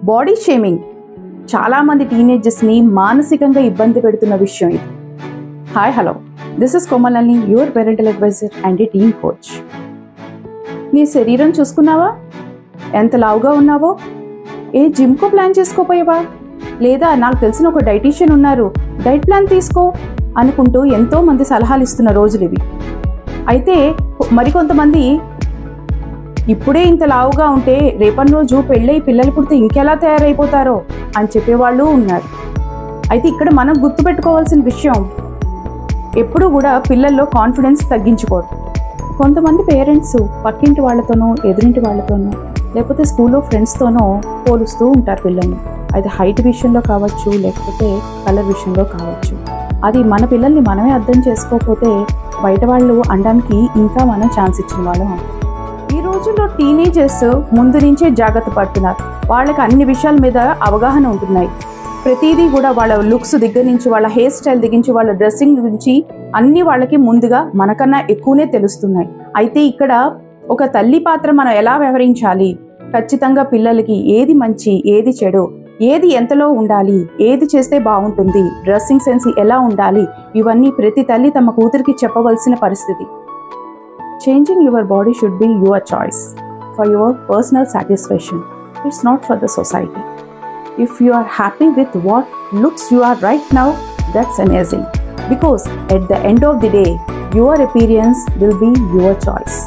Body shaming చాలామంది టీనేజర్స్ని మానసికంగా ఇబ్బంది పెడుతున్న విషయం ఇది. హాయ్ హలో, దిస్ ఇస్ కోమలని, your parental advisor and a team coach. నీ శరీరం చూసుకున్నావా? ఎంత లావుగా ఉన్నావో? ఏ జిమ్కో ప్లాన్ చేసుకోపోయావా? లేదా నాకు తెలిసిన ఒక డైటీషియన్ ఉన్నారు, డైట్ ప్లాన్ తీసుకో అనుకుంటూ ఎంతోమంది సలహాలు ఇస్తున్న రోజులు ఇవి. అయితే మరికొంతమంది ఇప్పుడే ఇంత లావుగా ఉంటే రేపటి రోజు పెళ్ళై పిల్లలు పుడితే ఇంకెలా తయారైపోతారో అని చెప్పేవాళ్ళు ఉన్నారు. అయితే ఇక్కడ మనం గుర్తుపెట్టుకోవాల్సిన విషయం, ఎప్పుడూ కూడా పిల్లల్లో కాన్ఫిడెన్స్ తగ్గించుకోరు. కొంతమంది పేరెంట్స్ పక్కింటి వాళ్ళతోనో, ఎదురింటి వాళ్ళతోనో, లేకపోతే స్కూల్లో ఫ్రెండ్స్తోనో పోలుస్తూ ఉంటారు పిల్లల్ని. అయితే హైట్ విషయంలో కావచ్చు, లేకపోతే కలర్ విషయంలో కావచ్చు. అది మన పిల్లల్ని మనమే అర్థం చేసుకోకపోతే బయట వాళ్ళు అనడానికి ఇంకా మనం ఛాన్స్ ఇచ్చిన వాళ్ళం. ఈ రోజుల్లో టీనేజర్స్ ముందు నుంచే జాగ్రత్త పడుతున్నారు. వాళ్ళకి అన్ని విషయాల మీద అవగాహన ఉంటున్నాయి. ప్రతిదీ కూడా వాళ్ళ లుక్స్ దగ్గర నుంచి, వాళ్ళ హెయిర్ స్టైల్ దగ్గర నుంచి, వాళ్ళ డ్రెస్సింగ్ నుంచి అన్నీ వాళ్ళకి ముందుగా మనకన్నా ఎక్కువనే తెలుస్తున్నాయి. అయితే ఇక్కడ ఒక తల్లి పాత్ర మనం ఎలా వ్యవహరించాలి, ఖచ్చితంగా పిల్లలకి ఏది మంచి, ఏది చెడు, ఏది ఎంతలో ఉండాలి, ఏది చేస్తే బాగుంటుంది, డ్రెస్సింగ్ సెన్స్ ఎలా ఉండాలి, ఇవన్నీ ప్రతి తల్లి తమ కూతురికి చెప్పవలసిన పరిస్థితి. Changing your body should be your choice for your personal satisfaction. It's not for the society. If you are happy with what looks you are right now, that's amazing. Because at the end of the day, your appearance will be your choice.